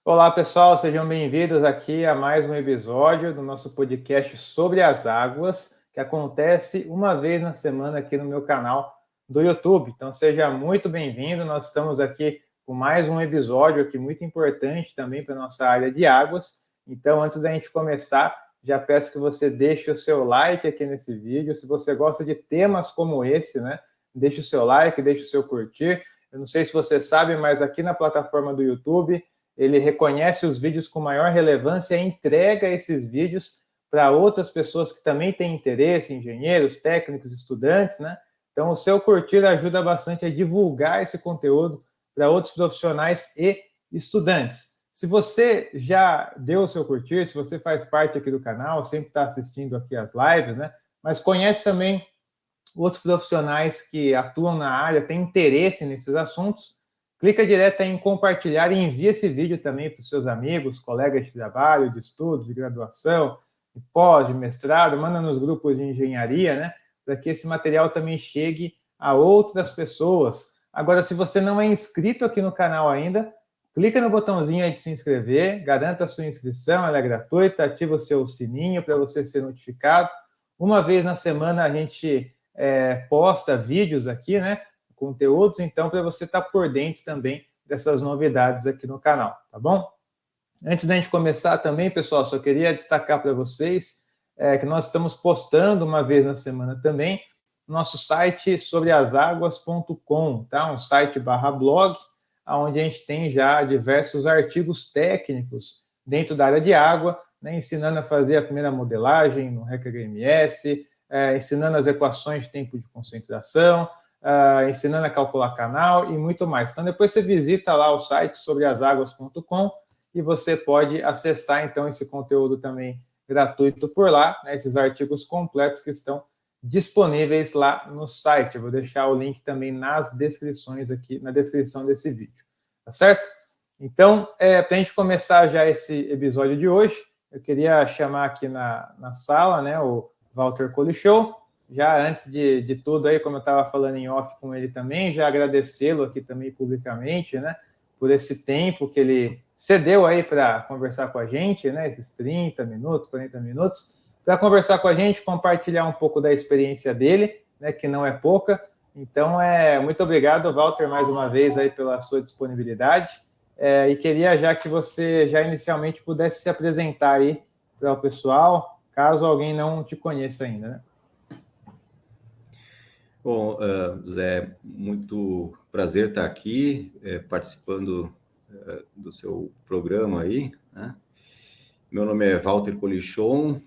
Olá, pessoal, sejam bem-vindos aqui a mais um episódio do nosso podcast sobre as águas, que acontece uma vez na semana aqui no meu canal do YouTube. Então, seja muito bem-vindo. Nós estamos aqui com mais um episódio aqui muito importante também para a nossa área de águas. Então, antes da gente começar, já peço que você deixe o seu like aqui nesse vídeo. Se você gosta de temas como esse, né? Deixe o seu like, deixe o seu curtir. Eu não sei se você sabe, mas aqui na plataforma do YouTube, ele reconhece os vídeos com maior relevância e entrega esses vídeos para outras pessoas que também têm interesse, engenheiros, técnicos, estudantes, né? Então, o seu curtir ajuda bastante a divulgar esse conteúdo para outros profissionais e estudantes. Se você já deu o seu curtir, se você faz parte aqui do canal, sempre está assistindo aqui as lives, né? Mas conhece também outros profissionais que atuam na área, têm interesse nesses assuntos, clica direto em compartilhar e envia esse vídeo também para os seus amigos, colegas de trabalho, de estudos, de graduação, de pós, de mestrado, manda nos grupos de engenharia, né? Para que esse material também chegue a outras pessoas. Agora, se você não é inscrito aqui no canal ainda, clica no botãozinho aí de se inscrever, garanta a sua inscrição, ela é gratuita, ativa o seu sininho para você ser notificado. Uma vez na semana a gente posta vídeos aqui, né? Conteúdos, então, para você estar por dentro também dessas novidades aqui no canal, tá bom? Antes da gente começar também, pessoal, só queria destacar para vocês que nós estamos postando uma vez na semana também nosso site sobreasaguas.com, tá? Um site /blog, onde a gente tem já diversos artigos técnicos dentro da área de água, né? Ensinando a fazer a primeira modelagem no REC-HMS, ensinando as equações de tempo de concentração, ensinando a calcular canal e muito mais. Então, depois você visita lá o site sobreasaguas.com e você pode acessar, então, esse conteúdo também gratuito por lá, né, esses artigos completos que estão disponíveis lá no site. Eu vou deixar o link também nas descrições aqui, na descrição desse vídeo, tá certo? Então, para a gente começar já esse episódio de hoje, eu queria chamar aqui na sala, né, o Walter Colichou. Já antes de tudo aí, como eu estava falando em off com ele também, já agradecê-lo aqui também publicamente, né, por esse tempo que ele cedeu aí para conversar com a gente, né, esses 30 minutos, 40 minutos, para conversar com a gente, compartilhar um pouco da experiência dele, né, que não é pouca. Então, muito obrigado, Walter, mais uma vez aí pela sua disponibilidade. E queria já que você já inicialmente pudesse se apresentar aí para o pessoal, caso alguém não te conheça ainda, né? Bom, Zé, muito prazer estar aqui participando do seu programa aí, né? Meu nome é Walter Colichon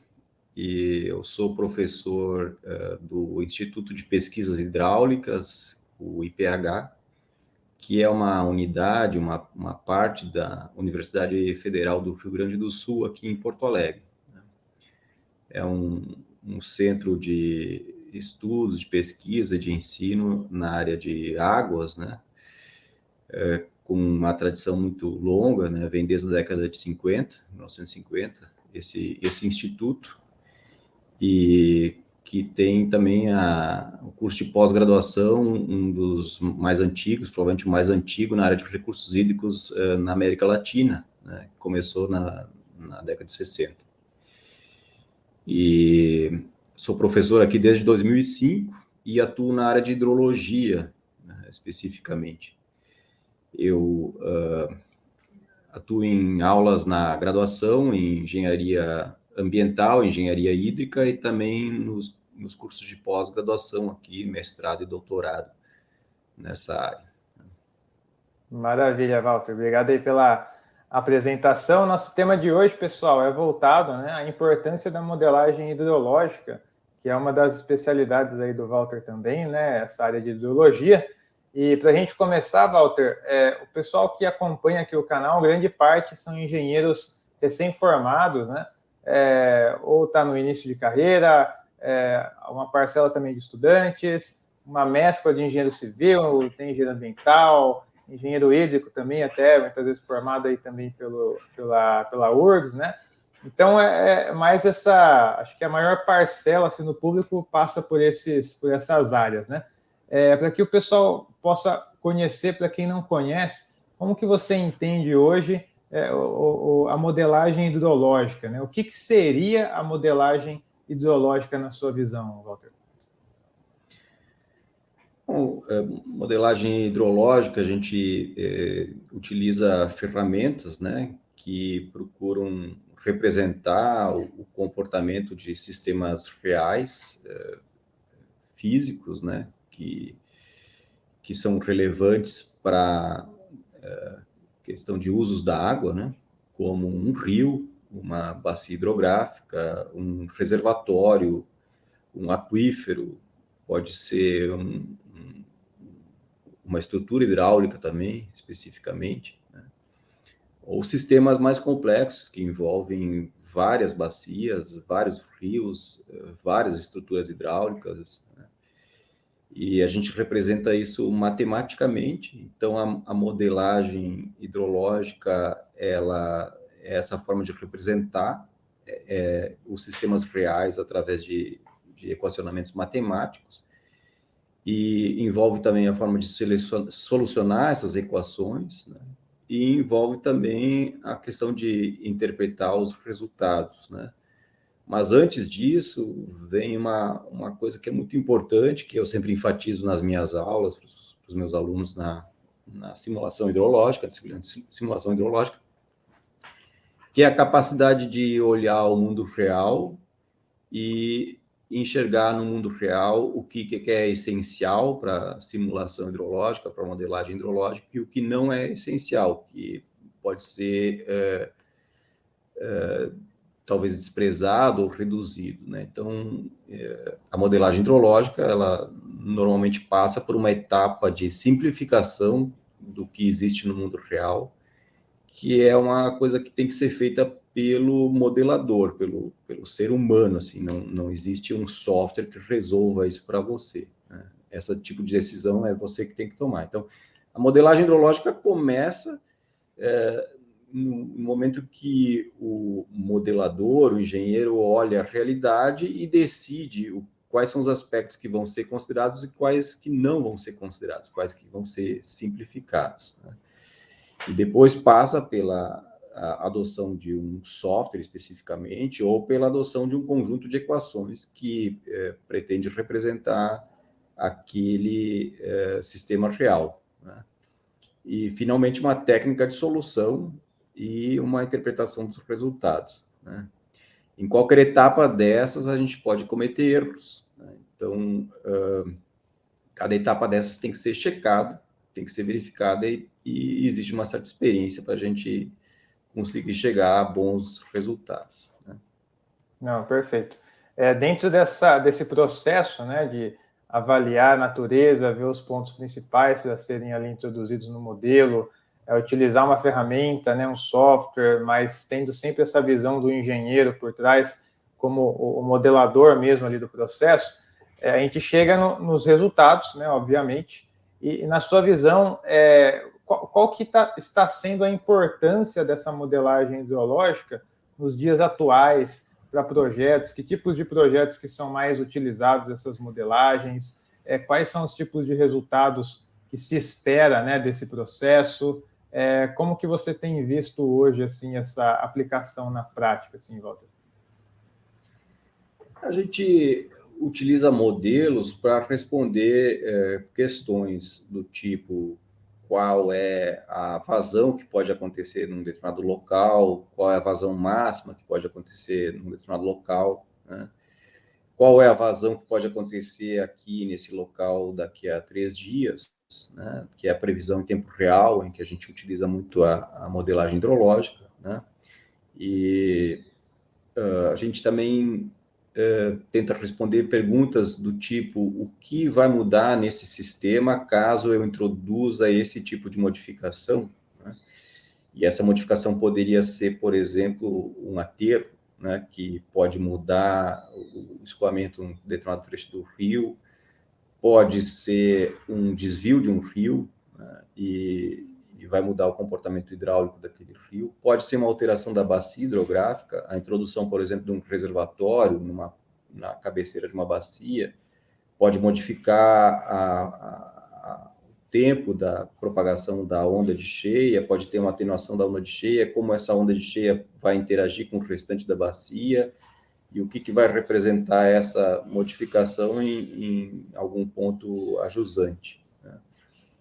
e eu sou professor do Instituto de Pesquisas Hidráulicas, o IPH, que é uma unidade, uma parte da Universidade Federal do Rio Grande do Sul, aqui em Porto Alegre. É um centro de estudos, de pesquisa, de ensino na área de águas, né? Com uma tradição muito longa, né? Vem desde a década de 50, 1950, esse instituto, e que tem também o curso de pós-graduação, um dos mais antigos, provavelmente o mais antigo na área de recursos hídricos na América Latina, né? Começou na década de 60. E sou professor aqui desde 2005 e atuo na área de hidrologia, né, especificamente. Eu atuo em aulas na graduação, em engenharia ambiental, engenharia hídrica e também nos cursos de pós-graduação aqui, mestrado e doutorado nessa área. Maravilha, Walter. Obrigado aí pela apresentação. Nosso tema de hoje, pessoal, é voltado, né, à importância da modelagem hidrológica, que é uma das especialidades aí do Walter também, né, essa área de hidrologia. E para a gente começar, Walter, o pessoal que acompanha aqui o canal, grande parte são engenheiros recém-formados, né, ou está no início de carreira, uma parcela também de estudantes, uma mescla de engenheiro civil, tem engenheiro ambiental, engenheiro hídrico também, até muitas vezes formado aí também pela URGS, né? Então, mais acho que a maior parcela assim, no público passa por essas áreas, né? Para que o pessoal possa conhecer, para quem não conhece, como que você entende hoje a modelagem hidrológica, né? O que seria a modelagem hidrológica na sua visão, Walter? Bom, modelagem hidrológica, a gente utiliza ferramentas, né, que procuram representar o comportamento de sistemas reais, físicos, né, que são relevantes para a questão de usos da água, né, como um rio, uma bacia hidrográfica, um reservatório, um aquífero, pode ser uma estrutura hidráulica também, especificamente, né? Ou sistemas mais complexos, que envolvem várias bacias, vários rios, várias estruturas hidráulicas, né? E a gente representa isso matematicamente. Então, a modelagem hidrológica, ela é essa forma de representar os sistemas reais através de equacionamentos matemáticos, e envolve também a forma de solucionar essas equações, né? E envolve também a questão de interpretar os resultados, né? Mas antes disso, vem uma coisa que é muito importante, que eu sempre enfatizo nas minhas aulas, para os meus alunos na simulação hidrológica, que é a capacidade de olhar o mundo real e enxergar no mundo real o que é essencial para simulação hidrológica, para modelagem hidrológica, e o que não é essencial, que pode ser talvez desprezado ou reduzido, né? Então, a modelagem hidrológica, ela normalmente passa por uma etapa de simplificação do que existe no mundo real, que é uma coisa que tem que ser feita pelo modelador, pelo ser humano, assim, não existe um software que resolva isso para você, né? Esse tipo de decisão é você que tem que tomar. Então, a modelagem hidrológica começa no momento que o modelador, o engenheiro, olha a realidade e decide quais são os aspectos que vão ser considerados e quais que não vão ser considerados, quais que vão ser simplificados, né? E depois passa pela adoção de um software especificamente, ou pela adoção de um conjunto de equações que pretende representar aquele sistema real, né? E, finalmente, uma técnica de solução e uma interpretação dos resultados, né? Em qualquer etapa dessas, a gente pode cometer erros, né? Então, cada etapa dessas tem que ser checada, tem que ser verificada, e existe uma certa experiência para a gente conseguir chegar a bons resultados, né? Não, perfeito. Dentro desse processo, né, de avaliar a natureza, ver os pontos principais para serem ali introduzidos no modelo, utilizar uma ferramenta, né, um software, mas tendo sempre essa visão do engenheiro por trás, como o modelador mesmo ali do processo, a gente chega nos resultados, né, obviamente. E na sua visão, qual que está sendo a importância dessa modelagem hidrológica nos dias atuais para projetos? Que tipos de projetos que são mais utilizados essas modelagens? Quais são os tipos de resultados que se espera, né, desse processo? Como que você tem visto hoje assim essa aplicação na prática, assim, Walter? A gente utiliza modelos para responder questões do tipo: qual é a vazão que pode acontecer num determinado local, qual é a vazão máxima que pode acontecer num determinado local, né? Qual é a vazão que pode acontecer aqui nesse local daqui a 3 dias, né? Que é a previsão em tempo real, em que a gente utiliza muito a modelagem hidrológica, né? E a gente também tenta responder perguntas do tipo: o que vai mudar nesse sistema caso eu introduza esse tipo de modificação, né? E essa modificação poderia ser, por exemplo, um aterro, né, que pode mudar o escoamento em um determinado trecho do rio, pode ser um desvio de um rio, né, e vai mudar o comportamento hidráulico daquele rio, pode ser uma alteração da bacia hidrográfica, a introdução, por exemplo, de um reservatório na cabeceira de uma bacia, pode modificar tempo da propagação da onda de cheia, pode ter uma atenuação da onda de cheia, como essa onda de cheia vai interagir com o restante da bacia, e o que vai representar essa modificação em algum ponto ajusante, né?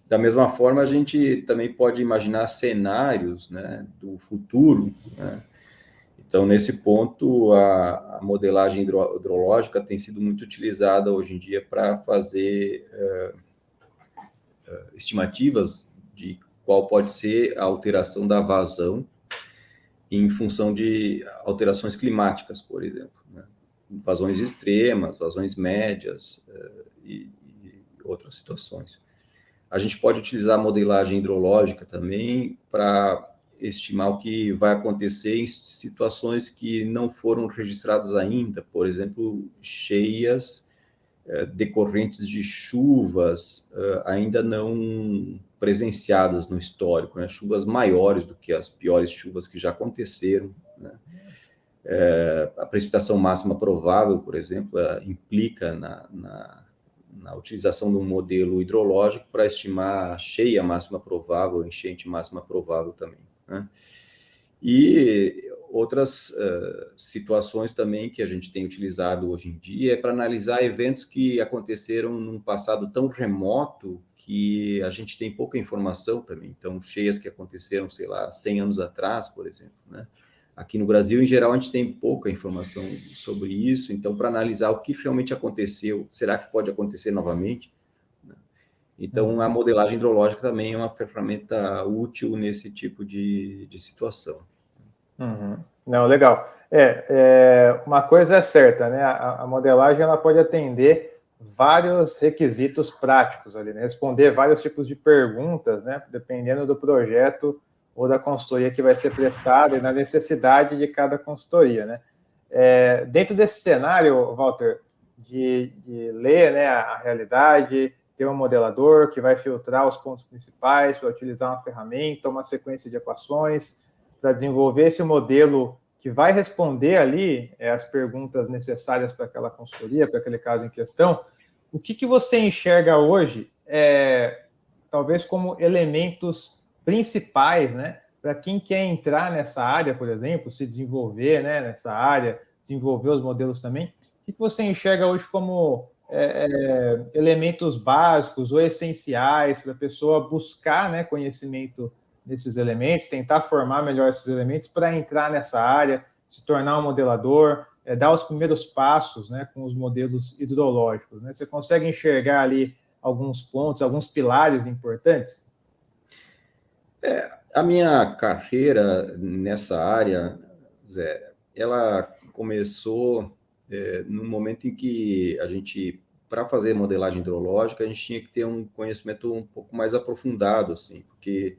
Da mesma forma, a gente também pode imaginar cenários, né, do futuro, né? Então, nesse ponto, a modelagem hidrológica tem sido muito utilizada hoje em dia para fazer estimativas de qual pode ser a alteração da vazão em função de alterações climáticas, por exemplo, né? Vazões extremas, vazões médias e outras situações. A gente pode utilizar a modelagem hidrológica também para estimar o que vai acontecer em situações que não foram registradas ainda, por exemplo, cheias decorrentes de chuvas ainda não presenciadas no histórico, né? Chuvas maiores do que as piores chuvas que já aconteceram, né? A precipitação máxima provável, por exemplo, implica na utilização de um modelo hidrológico para estimar a cheia máxima provável, enchente máxima provável também, né? E outras situações também que a gente tem utilizado hoje em dia é para analisar eventos que aconteceram num passado tão remoto que a gente tem pouca informação também. Então, cheias que aconteceram, sei lá, 100 anos atrás, por exemplo, né? Aqui no Brasil, em geral, a gente tem pouca informação sobre isso. Então, para analisar o que realmente aconteceu, será que pode acontecer novamente? Então, a modelagem hidrológica também é uma ferramenta útil nesse tipo de situação. Uhum. Não, legal. Uma coisa é certa, né? A modelagem ela pode atender vários requisitos práticos ali, né? Responder vários tipos de perguntas, né? Dependendo do projeto ou da consultoria que vai ser prestada e na necessidade de cada consultoria, né? Dentro desse cenário, Walter, de ler, né, a realidade, ter um modelador que vai filtrar os pontos principais para utilizar uma ferramenta, uma sequência de equações, para desenvolver esse modelo que vai responder ali as perguntas necessárias para aquela consultoria, para aquele caso em questão. O que você enxerga hoje, talvez como elementos principais, né, para quem quer entrar nessa área, por exemplo, se desenvolver, né, nessa área, desenvolver os modelos também? O que você enxerga hoje como elementos básicos ou essenciais para a pessoa buscar, né, conhecimento desses elementos, tentar formar melhor esses elementos para entrar nessa área, se tornar um modelador, dar os primeiros passos, né, com os modelos hidrológicos, né? Você consegue enxergar ali alguns pontos, alguns pilares importantes? A minha carreira nessa área, Zé, ela começou no momento em que a gente, para fazer modelagem hidrológica, a gente tinha que ter um conhecimento um pouco mais aprofundado, assim, porque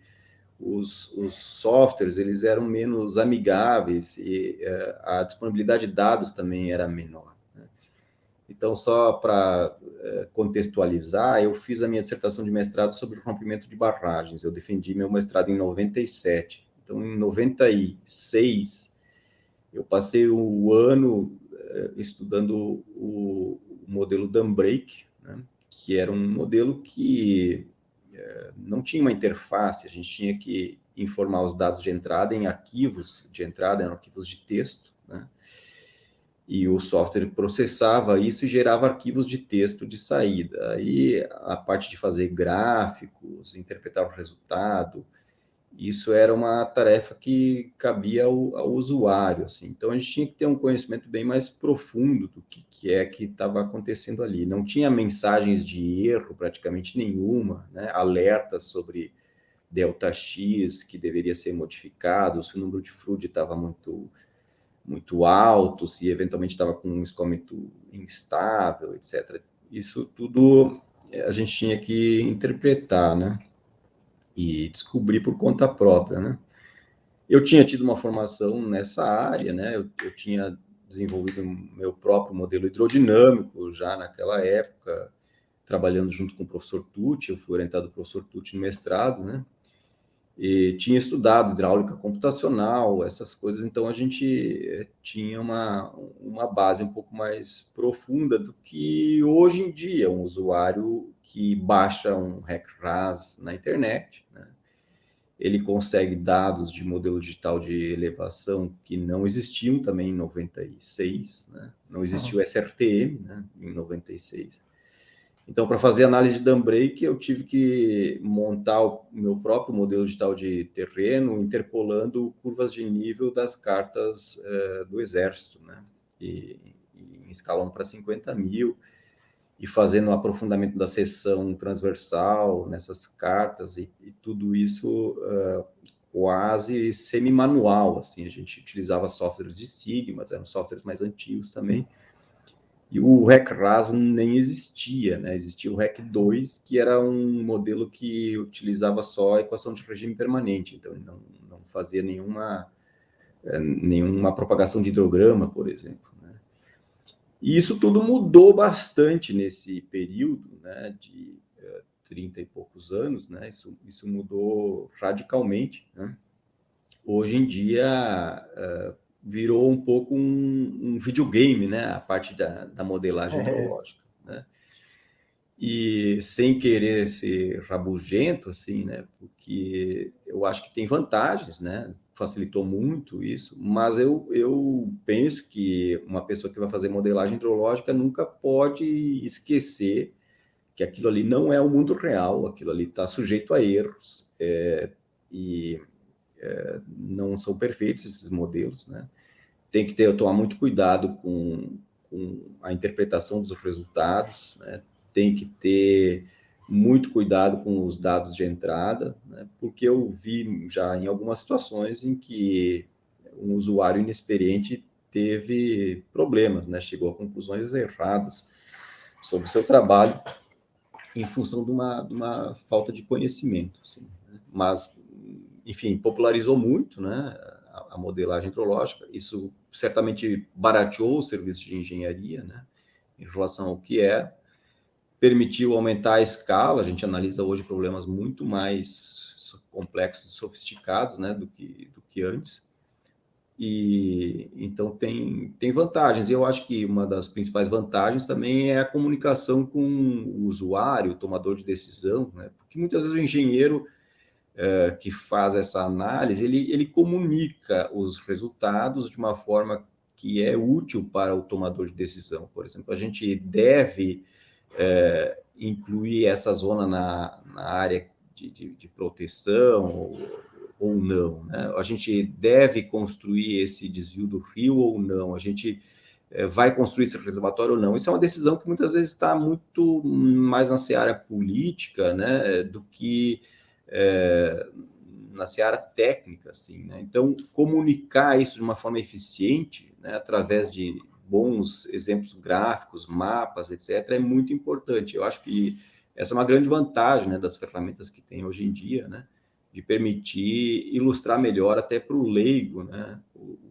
os softwares eles eram menos amigáveis e a disponibilidade de dados também era menor, né? Então, só para contextualizar, eu fiz a minha dissertação de mestrado sobre rompimento de barragens. Eu defendi meu mestrado em 97. Então, em 96, eu passei o ano estudando o modelo Dunbrake, né, que era um modelo que não tinha uma interface, a gente tinha que informar os dados de entrada em arquivos de entrada, em arquivos de texto, né? E o software processava isso e gerava arquivos de texto de saída. Aí a parte de fazer gráficos, interpretar o resultado, isso era uma tarefa que cabia ao usuário, assim. Então a gente tinha que ter um conhecimento bem mais profundo do que é que estava acontecendo ali. Não tinha mensagens de erro praticamente nenhuma, né? Alertas sobre delta X que deveria ser modificado, se o número de FRUD estava muito alto, se eventualmente estava com um escoamento instável, etc. Isso tudo a gente tinha que interpretar, né? E descobrir por conta própria, né? Eu tinha tido uma formação nessa área, né? Eu tinha desenvolvido meu próprio modelo hidrodinâmico já naquela época, trabalhando junto com o professor Tucci. Eu fui orientado pelo professor Tucci no mestrado, né? e tinha estudado hidráulica computacional, essas coisas, então a gente tinha uma base um pouco mais profunda do que hoje em dia um usuário que baixa um REC-RAS na internet, né? Ele consegue dados de modelo digital de elevação que não existiam também em 96, né? Não existia o SRTM, né, em 96. Então, para fazer análise de dam break, eu tive que montar o meu próprio modelo digital de terreno, interpolando curvas de nível das cartas do Exército, né? E escalando para 50 mil, e fazendo o aprofundamento da seção transversal nessas cartas, e tudo isso quase semi-manual, assim. A gente utilizava softwares de Sigma, eram softwares mais antigos também, e o REC-RAS nem existia, né? Existia o REC-2, que era um modelo que utilizava só a equação de regime permanente, então ele não fazia nenhuma propagação de hidrograma, por exemplo, né? E isso tudo mudou bastante nesse período, né, de 30 e poucos anos, né? Isso mudou radicalmente, né? Hoje em dia virou um pouco um videogame, né? A parte da modelagem hidrológica, né? E sem querer ser rabugento, assim, né? Porque eu acho que tem vantagens, né? Facilitou muito isso, mas eu penso que uma pessoa que vai fazer modelagem hidrológica nunca pode esquecer que aquilo ali não é o mundo real, aquilo ali está sujeito a erros, e não são perfeitos esses modelos, né? Tem que tomar muito cuidado com a interpretação dos resultados, né? Tem que ter muito cuidado com os dados de entrada, né? Porque eu vi já em algumas situações em que um usuário inexperiente teve problemas, né? Chegou a conclusões erradas sobre o seu trabalho em função de uma falta de conhecimento, assim, né? Mas, enfim, popularizou muito, né, a modelagem hidrológica. Isso certamente barateou o serviço de engenharia, né, em relação ao que é, permitiu aumentar a escala. A gente analisa hoje problemas muito mais complexos e sofisticados, né, do que antes. E então tem vantagens. E eu acho que uma das principais vantagens também é a comunicação com o usuário, o tomador de decisão, né? Porque muitas vezes o engenheiro que faz essa análise, ele comunica os resultados de uma forma que é útil para o tomador de decisão. Por exemplo, a gente deve incluir essa zona na área de proteção ou não, né? A gente deve construir esse desvio do rio ou não? A gente vai construir esse reservatório ou não? Isso é uma decisão que muitas vezes está muito mais na seara política, né, do que na seara técnica, assim, né? Então, comunicar isso de uma forma eficiente, né, através de bons exemplos gráficos, mapas, etc., é muito importante. Eu acho que essa é uma grande vantagem, né, das ferramentas que tem hoje em dia, né, de permitir ilustrar melhor até para o leigo, né,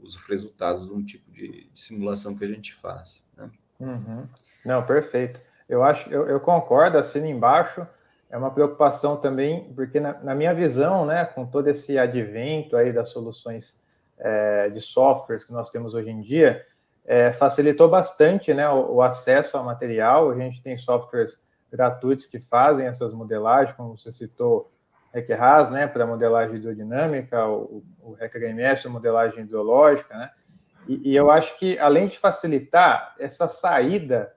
os resultados de um tipo de simulação que a gente faz, né? Uhum. Não, perfeito. Eu concordo, assino embaixo. É uma preocupação também, porque na minha visão, né, com todo esse advento aí das soluções de softwares que nós temos hoje em dia, facilitou bastante, né, o acesso ao material. A gente tem softwares gratuitos que fazem essas modelagens, como você citou, REC-RAS, né, para modelagem hidrodinâmica, o REC-HMS para modelagem hidrológica, né? E eu acho que, além de facilitar, essa saída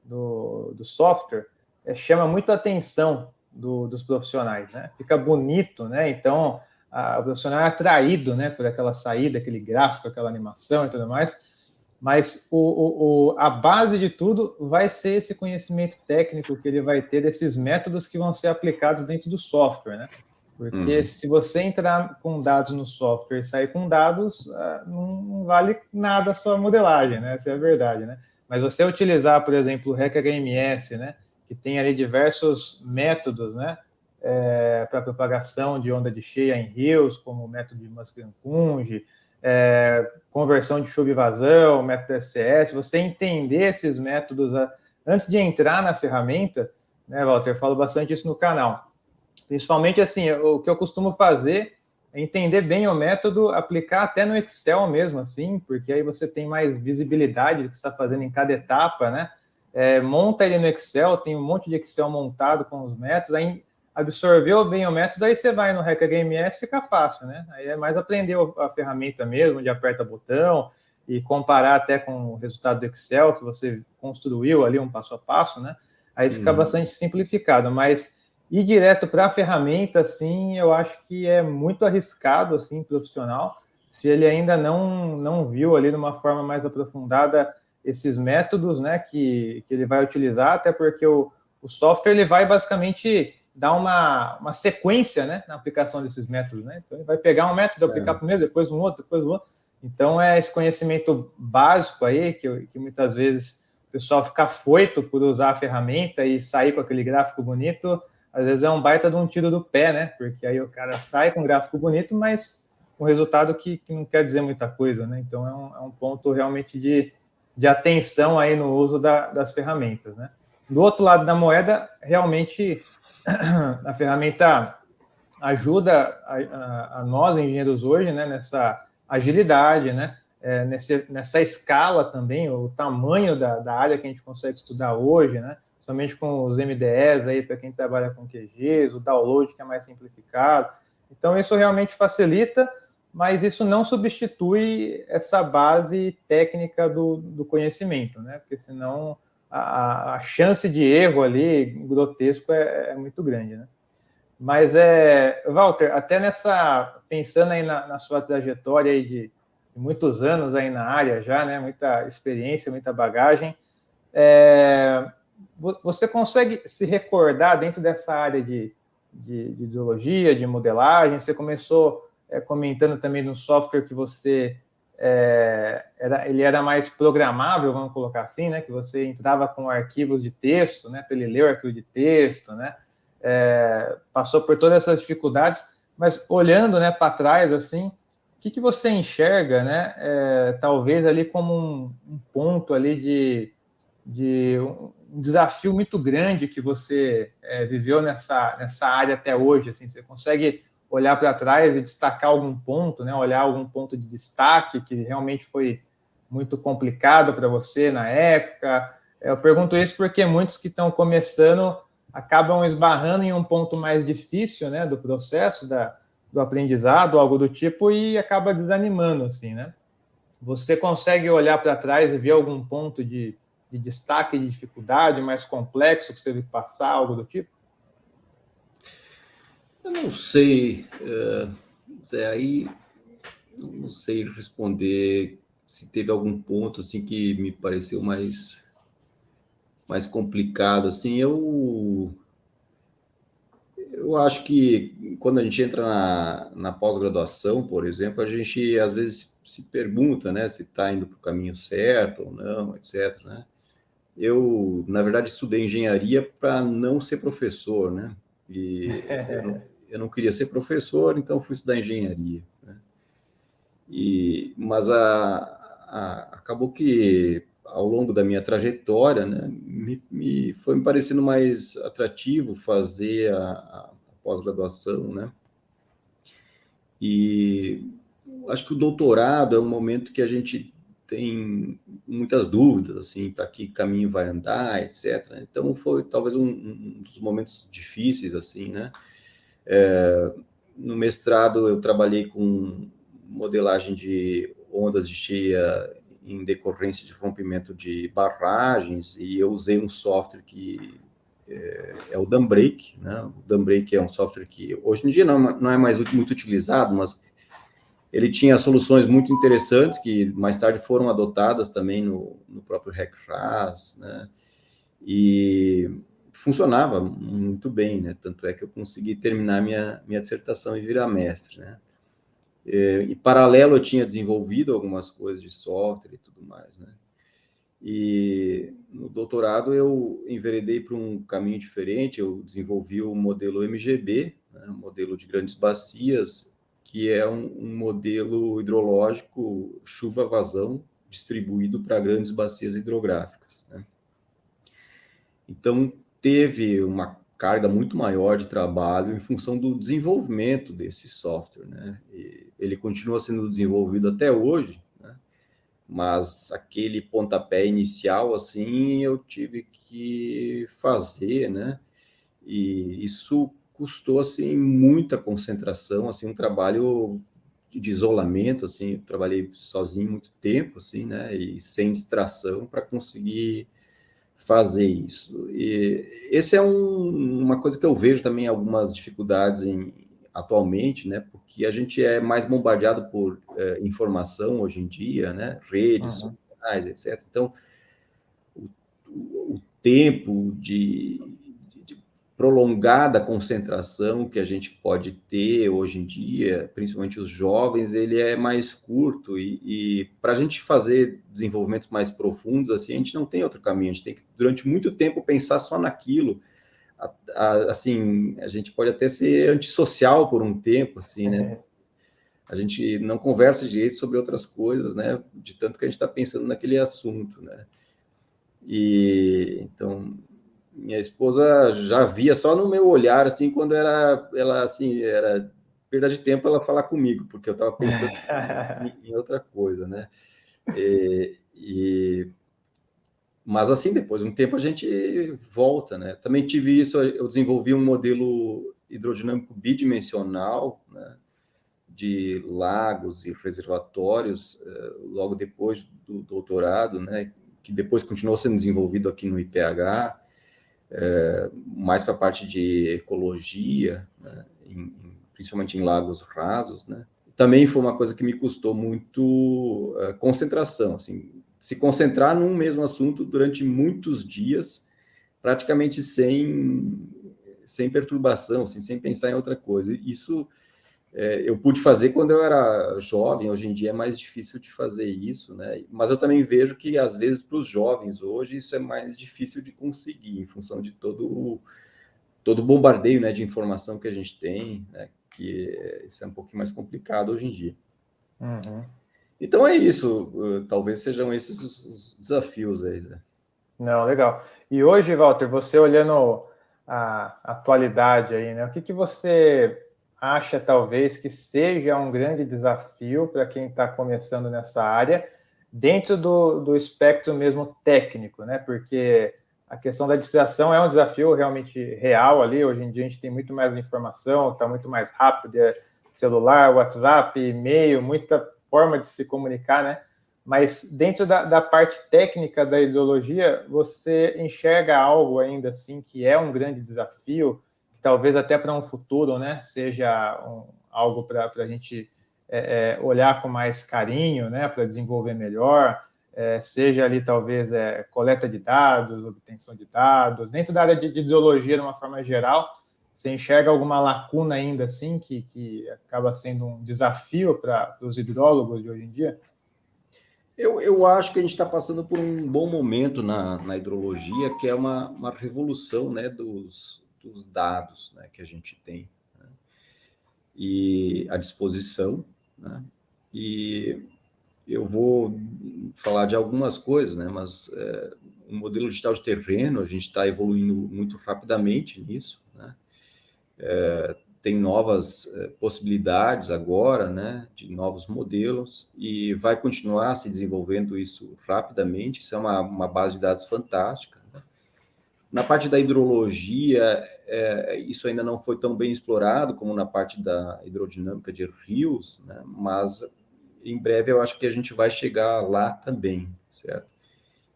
do software chama muito a atenção dos profissionais, né? Fica bonito, né? Então, o profissional é atraído, né, por aquela saída, aquele gráfico, aquela animação e tudo mais. Mas a base de tudo vai ser esse conhecimento técnico que ele vai ter desses métodos que vão ser aplicados dentro do software, né? Porque se você entrar com dados no software e sair com dados, não vale nada a sua modelagem, né? Essa é a verdade, né? Mas você utilizar, por exemplo, o REC-HMS, né, que tem ali diversos métodos, né, para propagação de onda de cheia em rios, como o método de Muskrat-Kunge, conversão de chuva e vazão, método SCS, você entender esses métodos antes de entrar na ferramenta, né, Walter, eu falo bastante isso no canal. Principalmente, assim, o que eu costumo fazer é entender bem o método, aplicar até no Excel mesmo, assim, porque aí você tem mais visibilidade do que você está fazendo em cada etapa, né? Monta ele no Excel, tem um monte de Excel montado com os métodos, aí absorveu bem o método, aí você vai no HMS, fica fácil, né? Aí é mais aprender a ferramenta mesmo, de aperta botão e comparar até com o resultado do Excel, que você construiu ali um passo a passo, né? Aí fica bastante simplificado, mas ir direto para a ferramenta, assim, eu acho que é muito arriscado, assim, profissional, se ele ainda não viu ali de uma forma mais aprofundada esses métodos, né, que ele vai utilizar, até porque o software ele vai basicamente dar uma sequência, né, na aplicação desses métodos, né? Então ele vai pegar um método, aplicar primeiro, depois um outro, depois um outro. Então é esse conhecimento básico aí que muitas vezes o pessoal fica afoito por usar a ferramenta e sair com aquele gráfico bonito, às vezes é um baita de um tiro do pé, né? Porque aí o cara sai com um gráfico bonito, mas um resultado que não quer dizer muita coisa, né? Então é um ponto realmente de atenção aí no uso das ferramentas, né? Do outro lado da moeda, realmente a ferramenta ajuda a nós, engenheiros, hoje, né, nessa agilidade, né, nessa escala também, o tamanho da área que a gente consegue estudar hoje, né, somente com os MDEs aí, para quem trabalha com QGs, o download que é mais simplificado. Então, isso realmente facilita, mas isso não substitui essa base técnica do conhecimento, né, porque senão a chance de erro ali, grotesco, é muito grande, né. Mas, Walter, até pensando aí na sua trajetória aí de muitos anos aí na área já, né, muita experiência, muita bagagem, você consegue se recordar dentro dessa área de ideologia, de modelagem? Você começou comentando também no software que você ele era mais programável, vamos colocar assim, né, que você entrava com arquivos de texto, né, para ele ler o arquivo de texto, né, passou por todas essas dificuldades, mas olhando, né, para trás, assim, o que você enxerga, né, talvez ali como um ponto ali de um desafio muito grande que você viveu nessa área até hoje, assim, você consegue olhar para trás e destacar algum ponto, né, olhar algum ponto de destaque que realmente foi muito complicado para você na época? Eu pergunto isso porque muitos que estão começando acabam esbarrando em um ponto mais difícil, né, do processo do aprendizado, algo do tipo, e acaba desanimando, assim, né? Você consegue olhar para trás e ver algum ponto de destaque, de dificuldade mais complexo que você teve que passar, algo do tipo? Eu não sei, aí não sei responder se teve algum ponto assim que me pareceu mais complicado. Assim, eu acho que quando a gente entra na pós-graduação, por exemplo, a gente às vezes se pergunta, né, se está indo para o caminho certo ou não, etc., né? Eu, na verdade, estudei engenharia para não ser professor, né? E eu não queria ser professor, então fui estudar engenharia, né? Mas acabou que, ao longo da minha trajetória, né, foi me parecendo mais atrativo fazer a pós-graduação, né? E acho que o doutorado é um momento que a gente tem muitas dúvidas, assim, para que caminho vai andar, etc. Então, foi talvez um dos momentos difíceis, assim, né? No mestrado, eu trabalhei com modelagem de ondas de cheia em decorrência de rompimento de barragens, e eu usei um software que é o Dawnbreak, né? O Dawnbreak é um software que hoje em dia não é mais muito utilizado, mas ele tinha soluções muito interessantes que mais tarde foram adotadas também no próprio HackRAS, né? E funcionava muito bem, né? Tanto é que eu consegui terminar minha dissertação e virar mestre, né? E paralelo eu tinha desenvolvido algumas coisas de software e tudo mais, né? E no doutorado eu enveredei para um caminho diferente, eu desenvolvi o modelo MGB, né, um modelo de grandes bacias, que é um modelo hidrológico chuva-vazão distribuído para grandes bacias hidrográficas, né? Então, teve uma carga muito maior de trabalho em função do desenvolvimento desse software, né? E ele continua sendo desenvolvido até hoje, né? Mas aquele pontapé inicial, assim, eu tive que fazer, né? E isso custou, assim, muita concentração, assim, um trabalho de isolamento, assim, eu trabalhei sozinho muito tempo, assim, né? E sem distração para conseguir fazer isso. E esse é uma coisa que eu vejo também algumas dificuldades atualmente, né? Porque a gente é mais bombardeado por informação hoje em dia, né? Redes Uhum. sociais, etc. Então, o tempo de prolongada concentração que a gente pode ter hoje em dia, principalmente os jovens, ele é mais curto e para a gente fazer desenvolvimentos mais profundos, assim, a gente não tem outro caminho, a gente tem que, durante muito tempo, pensar só naquilo. Assim, a gente pode até ser antissocial por um tempo, assim, né? A gente não conversa direito sobre outras coisas, né? De tanto que a gente está pensando naquele assunto, né? E então minha esposa já via só no meu olhar assim quando ela assim era perda de tempo ela falar comigo porque eu estava pensando em outra coisa, né? E mas assim depois de um tempo a gente volta, né? Também tive isso, eu desenvolvi um modelo hidrodinâmico bidimensional, né? De lagos e reservatórios logo depois do doutorado, né? Que depois continuou sendo desenvolvido aqui no IPH, mais para a parte de ecologia, né, principalmente em lagos rasos, né? Também foi uma coisa que me custou muito concentração, assim, se concentrar num mesmo assunto durante muitos dias, praticamente sem perturbação, assim, sem pensar em outra coisa. Isso eu pude fazer quando eu era jovem, hoje em dia é mais difícil de fazer isso, né? Mas eu também vejo que, às vezes, para os jovens hoje, isso é mais difícil de conseguir, em função de todo o bombardeio, né, de informação que a gente tem, né? Que isso é um pouquinho mais complicado hoje em dia. Uhum. Então é isso, talvez sejam esses os desafios aí, né? Não, legal. E hoje, Walter, você olhando a atualidade aí, né? O que você acha talvez que seja um grande desafio para quem está começando nessa área, dentro do espectro mesmo técnico, né? Porque a questão da distração é um desafio realmente real ali. Hoje em dia a gente tem muito mais informação, está muito mais rápido, celular, WhatsApp, e-mail, muita forma de se comunicar, né? Mas dentro da parte técnica da ideologia, você enxerga algo ainda assim que é um grande desafio, que talvez até para um futuro, né, seja algo para a gente olhar com mais carinho, né, para desenvolver melhor, seja ali talvez coleta de dados, obtenção de dados, dentro da área de ideologia de uma forma geral, você enxerga alguma lacuna ainda assim que acaba sendo um desafio para os hidrólogos de hoje em dia? Eu acho que a gente está passando por um bom momento na hidrologia, que é uma revolução, né, dos dados, né, que a gente tem, né, e à disposição, né, e eu vou falar de algumas coisas, né, mas o modelo digital de terreno, a gente está evoluindo muito rapidamente nisso, né, tem novas possibilidades agora, né, de novos modelos, e vai continuar se desenvolvendo isso rapidamente. Isso é uma base de dados fantástica, né? Na parte da hidrologia, isso ainda não foi tão bem explorado como na parte da hidrodinâmica de rios, né? Mas em breve eu acho que a gente vai chegar lá também, certo?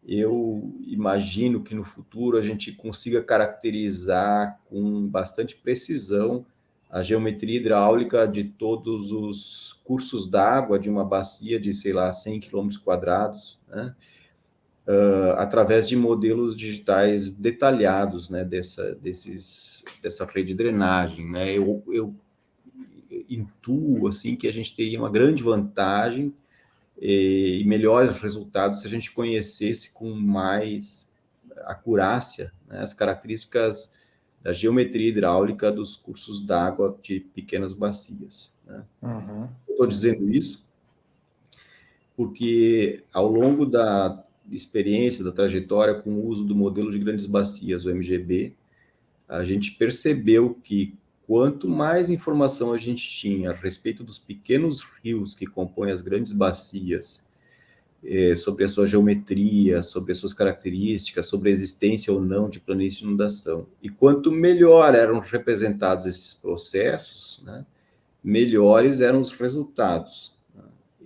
Eu imagino que no futuro a gente consiga caracterizar com bastante precisão a geometria hidráulica de todos os cursos d'água de uma bacia de, sei lá, 100 quilômetros quadrados, né? Através de modelos digitais detalhados, né, dessa rede de drenagem, né? Eu intuo assim, que a gente teria uma grande vantagem e melhores resultados se a gente conhecesse com mais acurácia, né, as características da geometria hidráulica dos cursos d'água de pequenas bacias, né? Uhum. Estou dizendo isso porque, ao longo da experiência, da trajetória com o uso do modelo de grandes bacias, o MGB, a gente percebeu que quanto mais informação a gente tinha a respeito dos pequenos rios que compõem as grandes bacias, sobre a sua geometria, sobre as suas características, sobre a existência ou não de planície de inundação, e quanto melhor eram representados esses processos, né, melhores eram os resultados.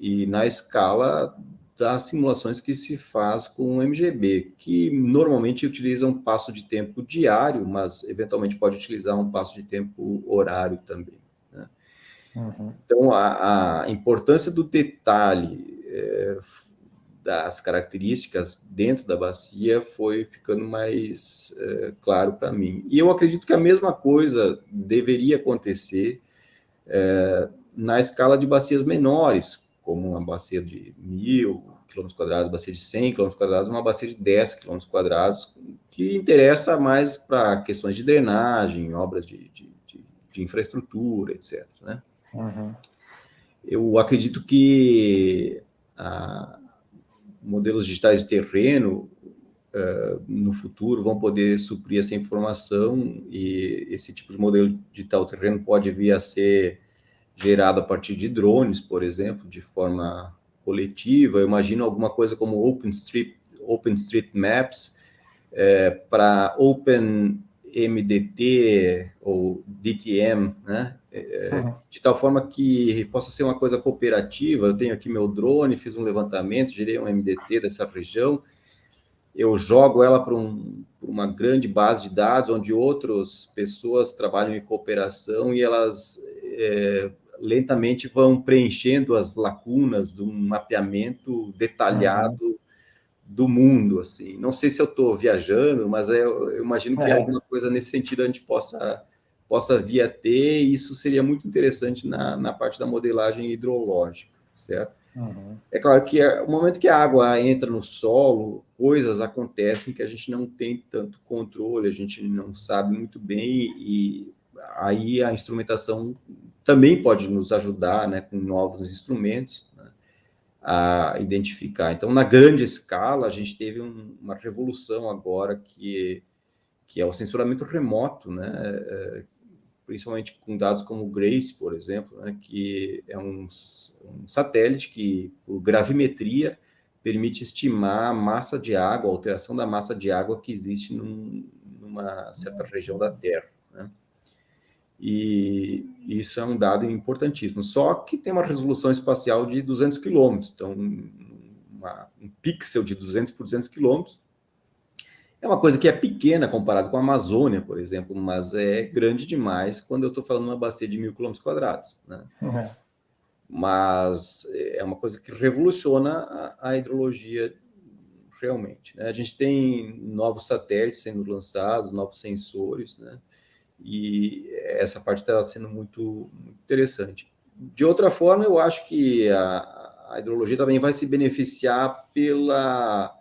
E na escala das simulações que se faz com o MGB, que normalmente utiliza um passo de tempo diário, mas eventualmente pode utilizar um passo de tempo horário também, né? Então, a importância do detalhe das características dentro da bacia foi ficando mais claro para mim. E eu acredito que a mesma coisa deveria acontecer na escala de bacias menores, como uma bacia de 1.000 km², bacia de 100 km², uma bacia de 10 km², que interessa mais para questões de drenagem, obras de infraestrutura, etc., né? Eu acredito que modelos digitais de terreno, no futuro, vão poder suprir essa informação, e esse tipo de modelo digital de terreno pode vir a ser gerado a partir de drones, por exemplo, de forma coletiva. Eu imagino alguma coisa como OpenStreetMaps, para OpenMDT ou DTM, né? De tal forma que possa ser uma coisa cooperativa. Eu tenho aqui meu drone, fiz um levantamento, gerei um MDT dessa região, eu jogo ela para uma grande base de dados, onde outras pessoas trabalham em cooperação, e elas lentamente vão preenchendo as lacunas de um mapeamento detalhado do mundo, assim. Não sei se eu estou viajando, mas eu imagino que alguma coisa nesse sentido a gente possa vir a ter, e isso seria muito interessante na parte da modelagem hidrológica, certo? É claro que no momento que a água entra no solo, coisas acontecem que a gente não tem tanto controle, a gente não sabe muito bem, e aí a instrumentação também pode nos ajudar, né, com novos instrumentos, né, a identificar. Então, na grande escala, a gente teve uma revolução agora, que é o sensoramento remoto, né, principalmente com dados como o GRACE, por exemplo, né, que é um satélite que, por gravimetria, permite estimar a massa de água, a alteração da massa de água que existe numa certa região da Terra, né? E isso é um dado importantíssimo. Só que tem uma resolução espacial de 200 quilômetros. Então, um pixel de 200 por 200 quilômetros é uma coisa que é pequena comparado com a Amazônia, por exemplo, mas é grande demais quando eu estou falando de uma bacia de 1.000 km², né? Mas é uma coisa que revoluciona a hidrologia realmente, né? A gente tem novos satélites sendo lançados, novos sensores, né? E essa parte está sendo muito interessante. De outra forma, eu acho que a hidrologia também vai se beneficiar pela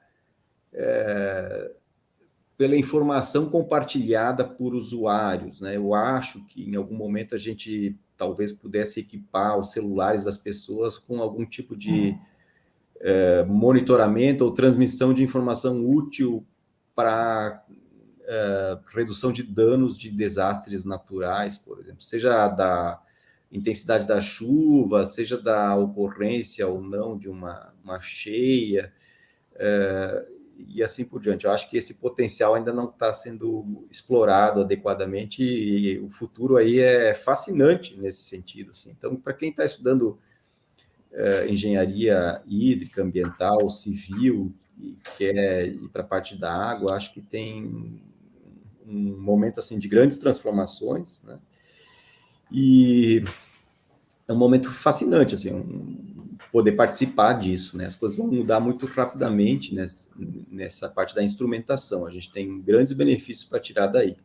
informação compartilhada por usuários, né? Eu acho que em algum momento a gente talvez pudesse equipar os celulares das pessoas com algum tipo de monitoramento ou transmissão de informação útil para redução de danos de desastres naturais, por exemplo, seja da intensidade da chuva, seja da ocorrência ou não de uma cheia, e assim por diante. Eu acho que esse potencial ainda não está sendo explorado adequadamente, e o futuro aí é fascinante nesse sentido, assim. Então, para quem está estudando engenharia hídrica, ambiental, civil, e quer ir para a parte da água, acho que tem um momento assim de grandes transformações, né? E é um momento fascinante, assim, poder participar disso, né? As coisas vão mudar muito rapidamente nessa parte da instrumentação. A gente tem grandes benefícios para tirar daí.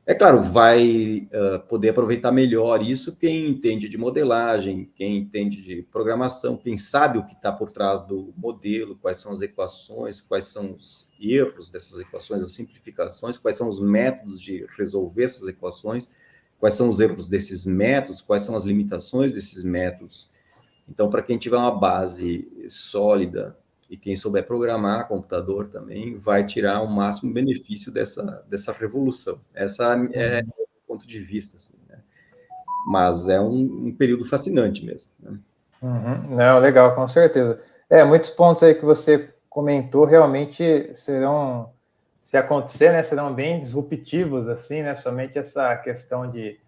É claro, vai poder aproveitar melhor isso quem entende de modelagem, quem entende de programação, quem sabe o que está por trás do modelo, quais são as equações, quais são os erros dessas equações, as simplificações, quais são os métodos de resolver essas equações, quais são os erros desses métodos, quais são as limitações desses métodos. Então, para quem tiver uma base sólida e quem souber programar computador também vai tirar o máximo benefício dessa revolução. Essa é o ponto de vista, assim, né? Mas é um período fascinante mesmo, né? Não, legal, com certeza. Muitos pontos aí que você comentou realmente serão, se acontecer, né, serão bem disruptivos, assim, né, principalmente essa questão de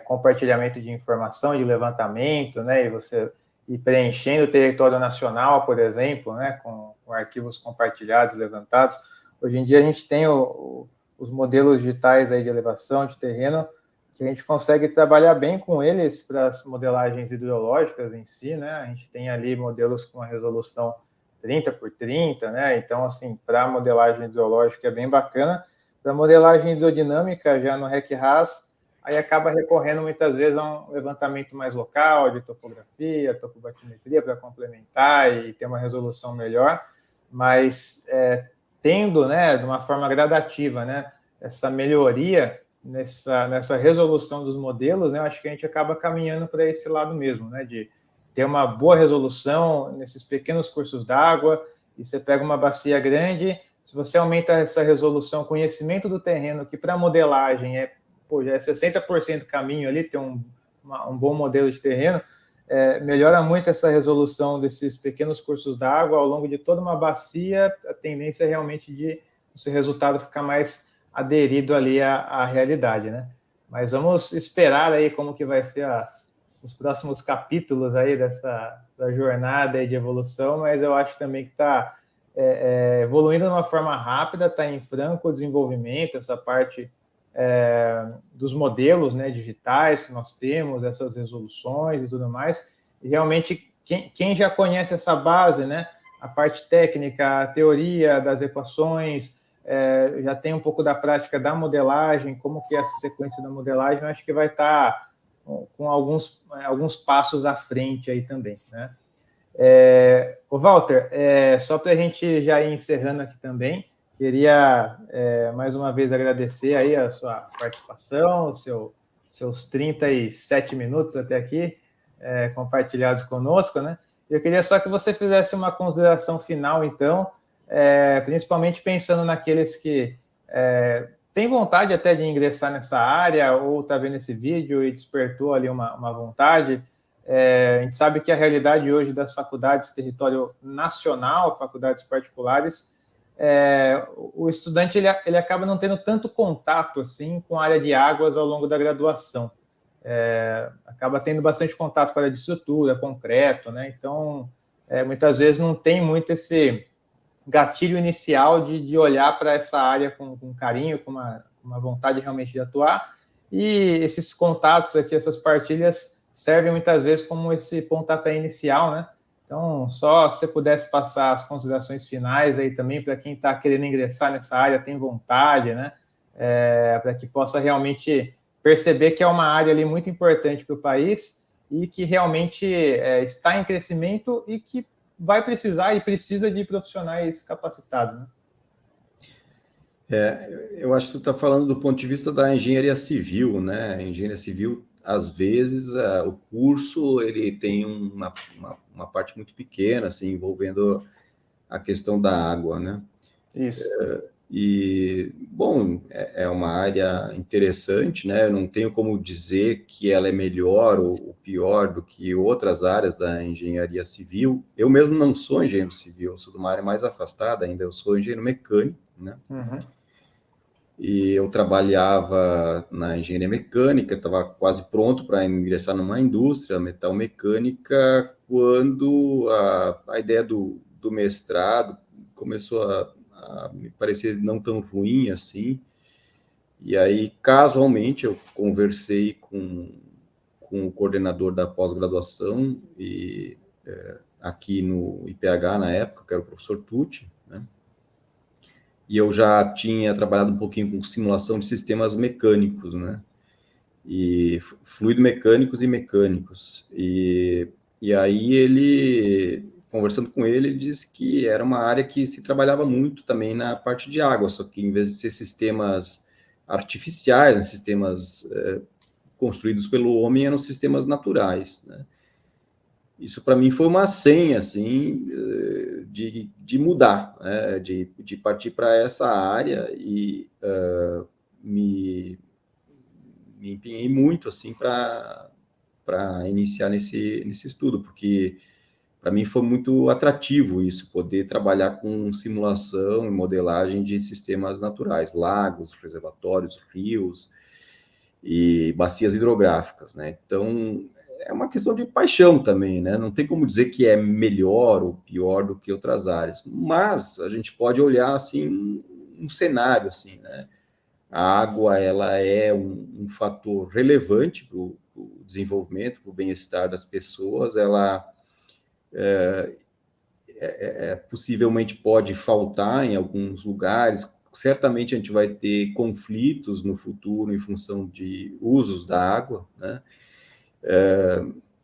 compartilhamento de informação, de levantamento, né, e você ir preenchendo o território nacional, por exemplo, né, com arquivos compartilhados, levantados. Hoje em dia a gente tem os modelos digitais aí de elevação de terreno, que a gente consegue trabalhar bem com eles para as modelagens hidrológicas em si, né? A gente tem ali modelos com a resolução 30 por 30, né? Então, assim, para a modelagem hidrológica é bem bacana. Para a modelagem hidrodinâmica, já no REC-RAS, aí acaba recorrendo muitas vezes a um levantamento mais local, de topografia, topobatimetria, para complementar e ter uma resolução melhor, mas tendo, né, de uma forma gradativa, né, essa melhoria nessa resolução dos modelos, né, eu acho que a gente acaba caminhando para esse lado mesmo, né, de ter uma boa resolução nesses pequenos cursos d'água, e você pega uma bacia grande, se você aumenta essa resolução, conhecimento do terreno, que para modelagem já é 60% caminho ali, ter um bom modelo de terreno, melhora muito essa resolução desses pequenos cursos d'água ao longo de toda uma bacia, a tendência é realmente de esse resultado ficar mais aderido ali à realidade, né? Mas vamos esperar aí como que vai ser os próximos capítulos aí da jornada aí de evolução, mas eu acho também que está evoluindo de uma forma rápida, está em franco desenvolvimento, essa parte dos modelos, né, digitais que nós temos, essas resoluções e tudo mais, e realmente quem já conhece essa base, né, a parte técnica, a teoria das equações, já tem um pouco da prática da modelagem, como que é essa sequência da modelagem, eu acho que vai estar com alguns passos à frente aí também, né? O Walter, só para a gente já ir encerrando aqui também, queria mais uma vez agradecer aí a sua participação, seus 37 minutos até aqui, compartilhados conosco, né? Eu queria só que você fizesse uma consideração final, então, principalmente pensando naqueles que têm vontade até de ingressar nessa área, ou está vendo esse vídeo e despertou ali uma vontade. A gente sabe que a realidade hoje das faculdades, território nacional, faculdades particulares, o estudante ele acaba não tendo tanto contato assim com a área de águas ao longo da graduação. Acaba tendo bastante contato com a área de estrutura, concreto, né? Então, muitas vezes não tem muito esse gatilho inicial de olhar para essa área com carinho, com uma vontade realmente de atuar, e esses contatos aqui, essas partilhas, servem muitas vezes como esse pontapé inicial, né? Então, só se você pudesse passar as considerações finais aí também para quem está querendo ingressar nessa área, tem vontade, né? Para que possa realmente perceber que é uma área ali muito importante para o país e que realmente está em crescimento e que vai precisar e precisa de profissionais capacitados, né? Eu acho que tu está falando do ponto de vista da engenharia civil, né? A engenharia civil, às vezes, o curso ele tem uma parte muito pequena, assim, envolvendo a questão da água, né? Isso. Bom, é uma área interessante, né? Eu não tenho como dizer que ela é melhor ou pior do que outras áreas da engenharia civil. Eu mesmo não sou engenheiro civil, eu sou de uma área mais afastada ainda, eu sou engenheiro mecânico, né? E eu trabalhava na engenharia mecânica, estava quase pronto para ingressar numa indústria metalmecânica, quando a ideia do mestrado começou a me parecer não tão ruim assim. E aí, casualmente, eu conversei com o coordenador da pós-graduação e aqui no IPH na época, que era o professor Tucci, né? E eu já tinha trabalhado um pouquinho com simulação de sistemas mecânicos, né? E fluido-mecânicos e mecânicos. E aí ele, conversando com ele, ele disse que era uma área que se trabalhava muito também na parte de água, só que em vez de ser sistemas artificiais, né, sistemas construídos pelo homem, eram sistemas naturais, né? isso para mim foi uma senha, assim, de mudar, né? de partir para essa área e me empenhei muito, assim, para iniciar nesse estudo, porque para mim foi muito atrativo isso, poder trabalhar com simulação e modelagem de sistemas naturais, lagos, reservatórios, rios e bacias hidrográficas, né? Então, é uma questão de paixão também, né? Não tem como dizer que é melhor ou pior do que outras áreas, mas a gente pode olhar, assim, um cenário, assim, né? A água, ela é um fator relevante para o desenvolvimento, para o bem-estar das pessoas, ela possivelmente pode faltar em alguns lugares, certamente a gente vai ter conflitos no futuro em função de usos da água, né?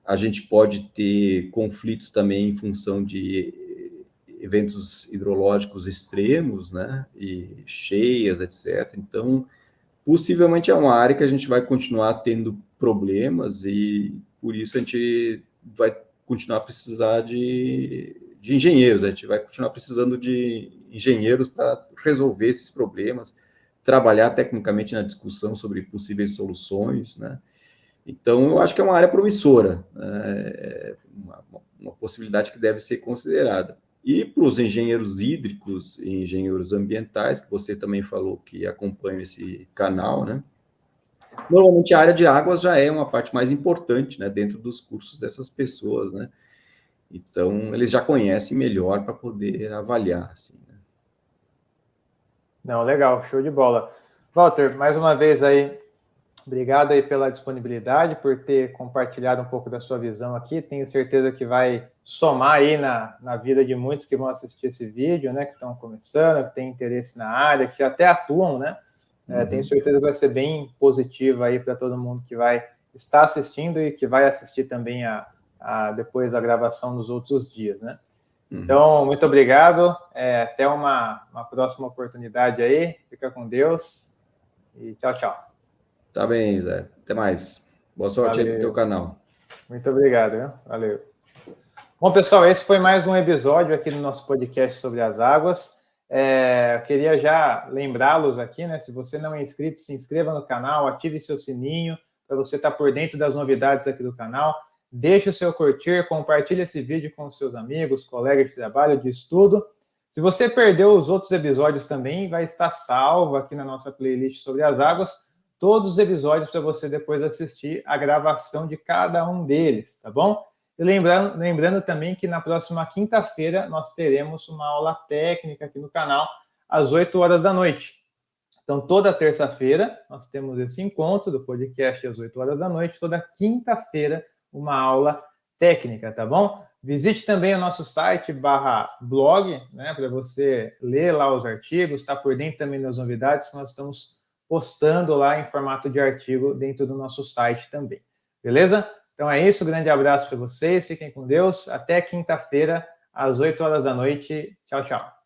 A gente pode ter conflitos também em função de eventos hidrológicos extremos, né? E cheias, etc. Então, possivelmente é uma área que a gente vai continuar tendo problemas e por isso a gente vai continuar a precisar de engenheiros, a gente vai continuar precisando de engenheiros para resolver esses problemas, trabalhar tecnicamente na discussão sobre possíveis soluções, né? Então, eu acho que é uma área promissora, né? Uma possibilidade que deve ser considerada. E para os engenheiros hídricos e engenheiros ambientais, que você também falou que acompanha esse canal, né? Normalmente a área de águas já é uma parte mais importante, né, dentro dos cursos dessas pessoas, né? Então, eles já conhecem melhor para poder avaliar, assim, né? Não, legal, show de bola. Walter, mais uma vez aí, obrigado aí pela disponibilidade, por ter compartilhado um pouco da sua visão aqui. Tenho certeza que vai somar aí na vida de muitos que vão assistir esse vídeo, né? Que estão começando, que têm interesse na área, que até atuam, né? Tenho certeza que vai ser bem positivo aí para todo mundo que vai estar assistindo e que vai assistir também depois a gravação nos outros dias, né? Então, muito obrigado. Até uma próxima oportunidade aí. Fica com Deus e tchau, tchau. Tá bem, Zé. Até mais. Boa sorte aí para o teu canal. Muito obrigado, viu? Valeu. Bom, pessoal, esse foi mais um episódio aqui do nosso podcast sobre as águas. Eu queria já lembrá-los aqui, né? Se você não é inscrito, se inscreva no canal, ative seu sininho para você estar por dentro das novidades aqui do canal. Deixe o seu curtir, compartilhe esse vídeo com os seus amigos, colegas de trabalho, de estudo. Se você perdeu os outros episódios também, vai estar salvo aqui na nossa playlist sobre as águas, todos os episódios para você depois assistir a gravação de cada um deles, tá bom? E lembrando também que na próxima quinta-feira nós teremos uma aula técnica aqui no canal às 8 horas da noite. Então, toda terça-feira nós temos esse encontro do podcast às 8 horas da noite, toda quinta-feira uma aula técnica, tá bom? Visite também o nosso site /blog, né, para você ler lá os artigos, estar por dentro também das novidades que nós estamos postando lá em formato de artigo dentro do nosso site também. Beleza? Então é isso, grande abraço para vocês, fiquem com Deus, até quinta-feira, às 8 horas da noite. Tchau, tchau.